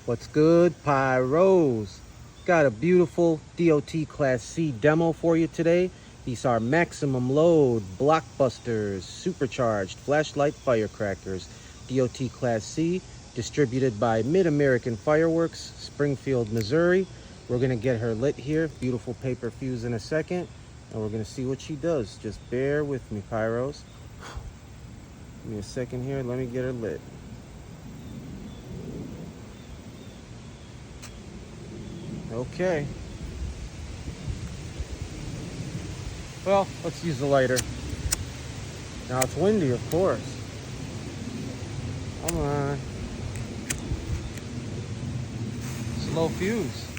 What's good, Pyros? Got a beautiful D.O.T. Class C demo for you today. These are maximum load blockbusters, supercharged flashlight firecrackers. D.O.T. Class C, distributed by Mid-American Fireworks, Springfield, Missouri. We're gonna get her lit here. Beautiful paper fuse in a second, and we're gonna see what she does. Just bear with me, Pyros. Give me a second here. Let me get her lit. Okay. Well, let's use the lighter. Now it's windy, of course. Come on. Slow fuse.